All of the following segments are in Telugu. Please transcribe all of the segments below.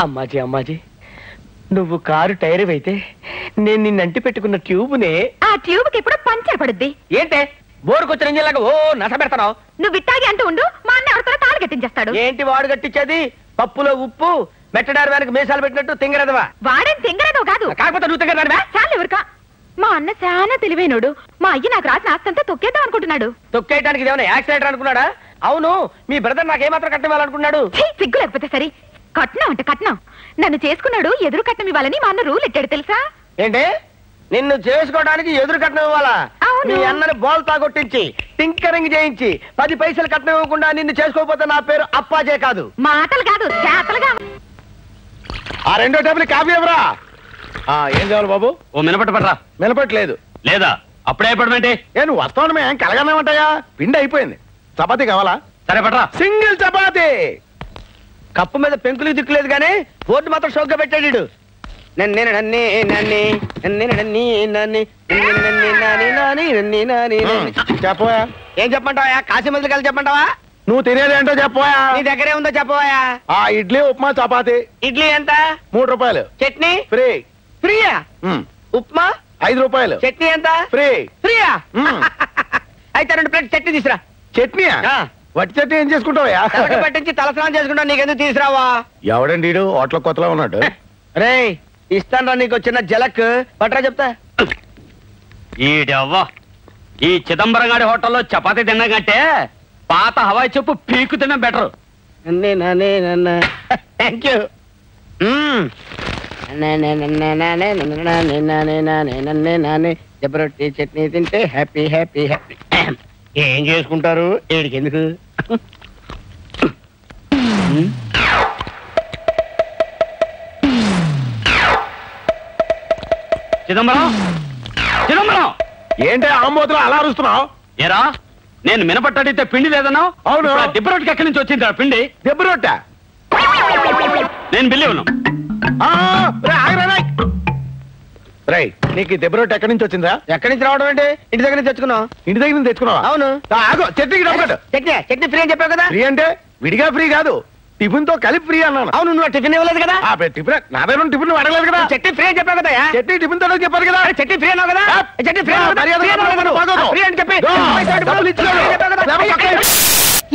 అమ్మాజీ అమ్మాజీ, నువ్వు కారు టైర్ అయితే నేను నిన్నంటి పెట్టుకున్న ట్యూబ్నే ఆ ట్యూబ్ కి ఎప్పుడు పంచర్ పడుద్ది. ఏంటే బోరుకొచ్చిన ఇంజన్లాగా ఓ నస పెడతావు? నువ్వు ఇట్టాగి అంటూ ఉండు, మా అన్న ఎవరితో తాళి కట్టించేస్తాడు. ఏంటి వాడు కట్టించేది? పప్పులో ఉప్పు మెట్టడారు వెనక మీసాలు పెట్టినట్టు తింగరదవా? వాడేం తింగరదో కాదు. కాకపోతే నువ్వు తింగరదానివా? చాలు ఎవరికా. మా అన్న చాలా తెలివైనడు. మా అయ్య నాకు రాసిన ఆస్తంతా తొక్కేద్దాం అనుకుంటున్నాడు. తొక్కేయడానికి ఇదేమన్నా యాక్సిడెంట్ అనుకున్నాడా? అవును, మీ బ్రదర్ నాకేమాత్రం కట్టివ్వాలనుకున్నాడు? సిగ్గు లేకపోతే సరే. కట్నం అంటే కట్నం. నన్ను చేసుకున్నాడు ఎదురు కట్నం ఇవ్వాలని మా అన్న రూల్ ఎట్టాడు తెలుసా? ఏంటి, నిన్ను చేసుకోవడానికి ఎదురు కట్నం ఇవ్వాలా? మీ అన్నని బోల్తా కొట్టించి టింకరింగ్ చేయించి 10 పైసలు కట్నం ఇవ్వకుండా నిన్ను చేసుకోకపోతే నా పేరు అప్పాజే కాదు. మాటలు కాదు చేతలుగా. ఆ రెండో టేబుల్ కాఫీ ఎవరా? ఏం కావాలి బాబు? ఓ మినపట్టు పడరా. మినపట్లేదు లేదా? అప్పుడే పడమంటే నువ్వు వస్తావు మేము కలగానేమంటాయా? పిండి అయిపోయింది. చపాతీ కావాలా? సరే పడరా. సింగిల్ చపాతీ. కప్పు మీద పెంకులు దిక్కులేదు గానీ బోర్డు మాత్రం షోక్గా పెట్టాడు. చెప్పవా? ఏం చెప్పంటావా? కాశీ మందులు కలిసి చెప్పంటావా? నువ్వు తినేది ఏంటో చెప్పవా? నీ దగ్గరే ఉందో చెప్పవా? ఇడ్లీ ఉప్మా చపాతీ. ఇడ్లీ ఎంత? 3 రూపాయలు. చట్నీ ఫ్రీ. ఫ్రీయా? ఉప్మా 5 రూపాయలు. చట్నీ ఎంత? ఫ్రీ. ఫ్రీయా? అయితే 2 ప్లేట్ చట్నీ తీసురా. చట్నీయా? వట్టి చట్నీ ఏం చేసుకుంటావా? పట్టించి తలస్నానం చేసుకుంటా. నీకెందుకు తీసురావా? ఎవడండి హోటల్ కొత్తలో ఉన్నాడు. రే ఇస్తాను రా నీకు చిన్న జలక్. పట్రా చెప్తా. ఈడవ్వా, ఈ చిదంబరం గారి హోటల్లో చపాతీ తిన్నా కంటే పాత హవాయి చెప్పు పీకు తిన్నా బెటర్. Thank you. జబరొట్టి చట్నీ తింటే హ్యాపీ హ్యాపీ హ్యాపీ. ఏం చేసుకుంటారు ఏడికి ఎందుకు? చిదంబరం, చిదంబరం, ఏంటి ఆంబోతులు అలా అరుస్తున్నావు? ఏరా నేను మినపట్టు అడిగితే పిండి లేదన్నావు. అవును. దిబ్బ రొట్టెకి ఎక్కడి నుంచి వచ్చింది పిండి? దెబ్బ రొట్టె. నేను బిల్లి ఉన్నాను. నీకు దెబ్బ రొట్టె ఎక్కడి నుంచి వచ్చిందా? ఎక్కడి నుంచి రావడం అంటే ఇంటి దగ్గర నుంచి తెచ్చుకున్నావు. ఇంటి దగ్గర నుంచి తెచ్చుకున్నావా? అవును. చట్నీకి డబ్బు. చట్నీ ఫ్రీ అని చెప్పావు కదా. ఫ్రీ అంటే విడిగా ఫ్రీ కాదు, టిఫిన్ తో కలిపి ఫ్రీ అన్నాను. అవును, నువ్వు టిఫిన్ ఇవ్వలేదు కదా. టిఫిన్ నా దగ్గర టిఫిన్ అడగలేదు కదా. చట్నీ ఫ్రీ అని చెప్పావు కదా. చట్నీ టిఫిన్ తో చెప్పారు కదా. చట్నీ ఫ్రీ అన్నావు కదా. చట్నీ ఫ్రీ అని చెప్పి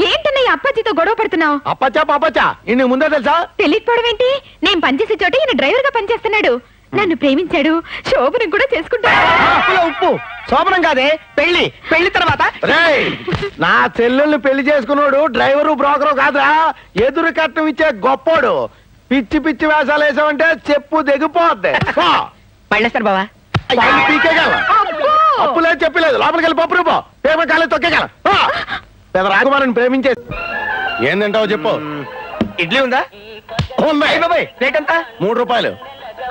ఏంటన్నయ్య అప్పాజీతో గొడవ పడుతున్నావు? అప్పచ్చా ఇన్ని ముందే తెలుసా? తెలియకపోవడం ఏంటి? నేను పనిచేసే చోట ఈయన డ్రైవర్ గా పనిచేస్తున్నాడు. నన్ను ప్రేమించాడు, శోభనం కూడా చేసుకుంటాడు. ఉప్పు శోభనం కాదే, పెళ్లి. పెళ్లి తర్వాత నా చెల్లెల్ని పెళ్లి చేసుకున్నాడు డ్రైవరు బ్రోకరు కాదురా, ఎదురు కట్నం ఇచ్చే గొప్పోడు. పిచ్చి పిచ్చి వేషాలు వేసామంటే చెప్పు దిగిపోద్ది. పళ్ళేస్తారు బావా. పీకేగల అప్పులేదు చెప్పలేదు. లోపలికి వెళ్ళి పప్పు రూపో పేపర్ కాలేదు తొక్కేగల. పెద్ద రాకుమారిని ప్రేమించే. ఏం తింటావో చెప్పు. ఇడ్లీ ఉందా? బాబాయ్ ప్లేట్ ఎంత? 3 రూపాయలు.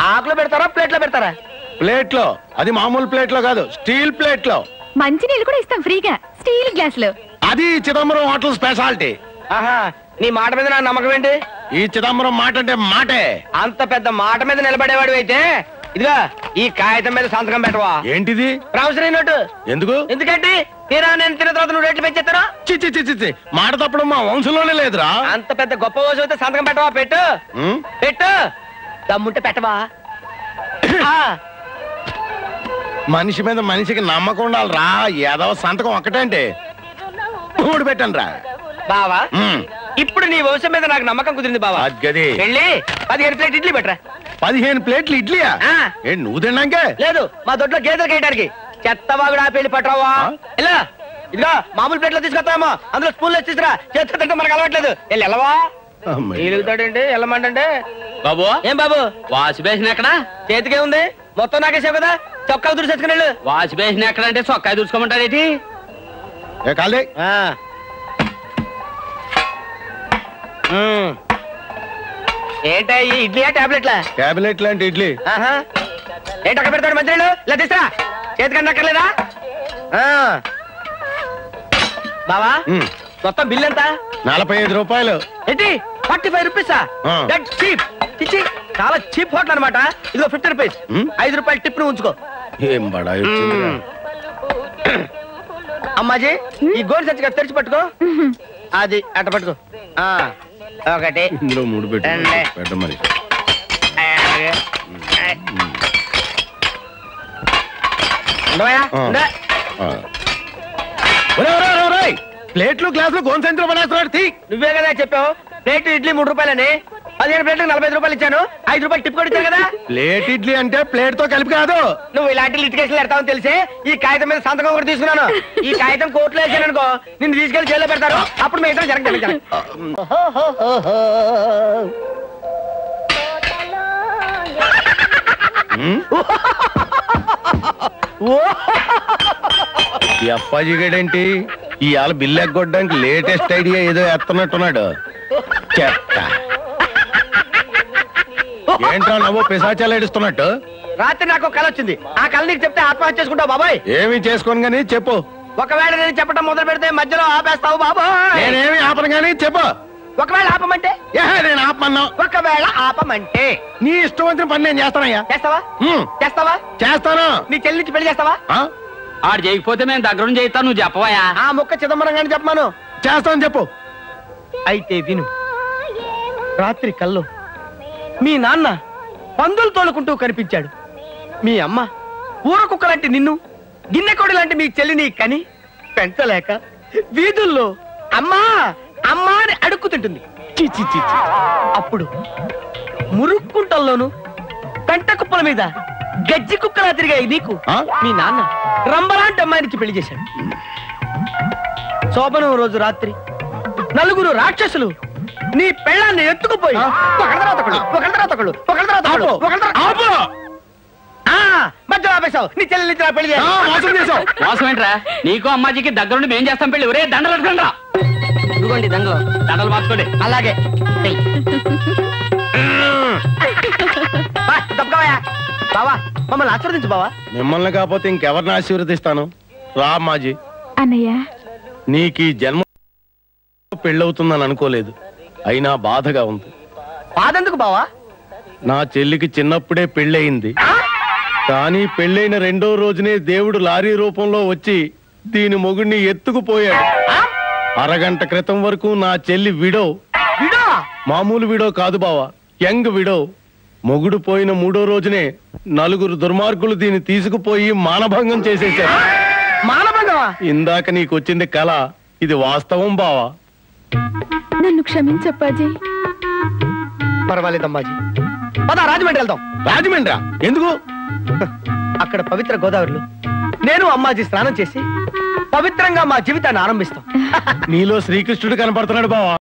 ఆకులో పెడతారా ప్లేట్ లో పెడతారా? ప్లేట్ లో. అది మామూలు ప్లేట్ లో కాదు, స్టీల్ ప్లేట్ లో. మంచి నీళ్ళు కూడా ఇస్తాం ఫ్రీగా, స్టీల్ గ్లాస్ లో. అది చిదంబరం హోటల్ స్పెషాలిటీ. ఆహా, నీ మాట మీద నా నమ్మకం ఏంటి? ఈ చిదంబరం మాట అంటే మాటే. అంత పెద్ద మాట మీద నిలబడేవాడు అయితే ఇదిగా ఈ కాగితం మీద సంతకం పెట్టవా? ఏంటిది? Promissory note. ఎందుకు? ఎందుకంటే తీరా నేను తిన్న తర్వాత నువ్వు రేట్లు పెంచేస్తారా? చి మాట తప్పడం మా వంశంలోనే లేదురా. అంత పెద్ద గొప్ప రోజు అయితే సంతకం పెట్టవా? పెట్టు పెట్టు. దమ్ముంటే పెట్టవా? మనిషి మీద మనిషికి నమ్మకం ఉండాలిరా. ఏదో సంతకం ఒక్కటంటే 3 పెట్టండి రా బావా. ఇప్పుడు నీ వంశం మీద నాకు నమ్మకం కుదిరింది బావా. గది వెళ్ళి 15 ప్లేట్ ఇడ్లీ పెట్టరా. 15 ప్లేట్లు ఇడ్లీయా? నువ్వు తిన్నాకే లేదు, మా దొడ్లో గేదెలు కేయడానికి. చెత్తవాగుడు ఆపి వెళ్ళి పట్టరావా? ఇలా ఇదిగా మామూలు ప్లేట్లో తీసుకొస్తామో అందులో స్పూన్లు వేసి తీసుకురా. చేతితో తింటే మనకు అలవాట్లేదు. వెళ్ళి వెళ్ళవా? ఎలుగుతాడండి వెళ్ళమంటే. బాబు ఏం బాబు? వాష్ బేసిన్ ఎక్కడా? చేతికే ఉంది, మొత్తం నాకేసావు కదా. చొక్కా దురిసేసుకుని వెళ్ళు. వాష్ బేసిన్ ఎక్కడంటే చొక్కా దూసుకోమంటారేటి? కాలే ఏంటా ఈ ఇడ్లీయా టాబ్లెట్లా? టాబ్లెట్ లాంటి ఇడ్లీ. ఏంటి అక్కడ పెడతాడు మంత్రులు? ఇలా తీసురా. చేతికన్నా అక్కర్లేదా? బావా మొత్తం బిల్ ఎంత? 45 రూపాయలు. ఏంటి 45 రూపీసా? చీప్. ఇచ్చి చాలా చీప్ హోటల్ అనమాట. ఇదిగో 50 రూపీస్. 5 రూపాయలు టిప్ ను ఉంచుకో. ఏం బడాయి అమ్మాజీ ఈ గోల్ సచ్చిగా తెరిచి పట్టుకో. అది అట్ట పట్టుకో. ఒకటి 3 పెట్టు మరి. అలాగే ఉండవయ్యా, ఉండే. ప్లేట్లు గ్లాసులు గోన్ సెంటర్ పడేస్తున్నాడు తీ. నువ్వే కదా చెప్పావు ప్లేట్ ఇడ్లీ 3 రూపాయలని. 15 ప్లేట్లకు 45 రూపాయలు ఇచ్చాను. 5 రూపాయలు టిప్ కూడా ఇచ్చాను కదా. ప్లేట్ ఇడ్లీ అంటే ప్లేట్ తో కలిపి కాదు. నువ్వు ఇలాంటి లిటికేషన్ పెడతావని తెలిసి ఈ కాగితం మీద సంతకం కూడా తీసుకున్నాను. ఈ కాగితం కోర్టులో వేసాను అనుకో, నిన్ను తీసుకెళ్లి జైల్లో పెడతారు. అప్పుడు మిగతా జరగదు. ఈ అప్పాజీ గడేంటి ఇవాళ బిల్లు ఎగ్గొట్టడానికి లేటెస్ట్ ఐడియా ఏదో ఎత్తనట్టున్నాడు. చెత్త ఏంట్రా నవ్వు పిశాచాలు ఏడుస్తున్నట్టు? రాత్రి నాకు కళ వచ్చింది. ఆ కళ నీకు చెప్తే ఆత్మహత్య చేసుకుంటావు బాబాయ్. ఏమి చేసుకోను గానీ చెప్పు. ఒకవేళ నేను చెప్పడం మొదలు పెడితే మధ్యలో ఆపేస్తావు బాబాయ్. నేనేమి ఆపను గానీ చెప్పు. ఒకవేళ ఆపమంటే? నేను ఆపమన్నా. ఒకవేళ ఆపమంటే నీ ఇష్టవంతం పని నేను చేస్తానయ్యా. చేస్తావా? చేస్తావా? చేస్తాను. నీ చెల్లికి పెళ్లి చేస్తావా? ఆడు చేయకపోతే మేము దగ్గరుండి చేయిస్తాను, నువ్వు చెప్పవయా. ఆ ముక్క చిదంబరం గాని చెప్పమాను. చేస్తాను చెప్పు. అయితే విను. రాత్రి కల్లో మీ నాన్న పందులు తోలుకుంటూ కనిపించాడు. మీ అమ్మ ఊర కుక్క లాంటి నిన్ను, గిన్నెకోడి లాంటి మీ చెల్లిని కని పెంచలేక వీధుల్లో అమ్మా అమ్మా అని అడుక్కుతుంటుంది. అప్పుడు మురుక్కుంటల్లోను పెంట కుప్పల మీద గజ్జి కుక్కలా తిరిగాయి నీకు మీ నాన్న రంబలాంటి అమ్మాయినికి పెళ్లి చేశాడు. శోభనం రోజు రాత్రి 4 రాక్షసులు నీ పెళ్ళాన్ని ఎత్తుకుపోయి మధ్యలో ఆపేశావు. నీ చెల్లెలు ఇచ్చిన పెళ్లి చేశావు. మోసం ఏంట్రా? నీకు అమ్మాజీకి దగ్గరుండి మేం చేస్తాం పెళ్లి. ఒరే దండలు అడగండి రా. ఇదిగోండి దండలు. దండలు మార్చుకోండి. అలాగే బావా, మమ్మల్ని ఆశీర్వదించు బావా. మిమ్మల్ని కాకపోతే ఇంకెవరిని ఆశీర్వదిస్తాను? రా మాజీ. అన్నయ్య, నీకు ఈ జన్మ పెళ్ళవుతుందని అనుకోలేదు, అయినా బాధగా ఉంది. బాధెందుకు బావా? నా చెల్లికి చిన్నప్పుడే పెళ్ళయింది. కానీ పెళ్ళైన 2వ రోజునే దేవుడు లారీ రూపంలో వచ్చి దీని మొగుడిని ఎత్తుకుపోయాడు. అరగంట క్రితం వరకు నా చెల్లి విడో. మామూలు విడో కాదు బావా, యంగ్ విడో. మొగుడు పోయిన 3వ రోజునే 4 దుర్మార్గులు దీన్ని తీసుకుపోయి మానభంగం చేసేశారు. మానభంగమా? ఇందాక నీకు వచ్చింది కళ, ఇది వాస్తవం బావా. నన్ను క్షమించప్పాజీ. పర్వాలేదమ్మాజీ, పద రాజమండ్రి వెళ్దాం. రాజమండ్రా? ఎందుకు? అక్కడ పవిత్ర గోదావరిలో నేను అమ్మాజీ స్నానం చేసి పవిత్రంగా మా జీవితాన్ని ఆరంభిస్తాం. నీలో శ్రీకృష్ణుడు కనపడుతున్నాడు బావా.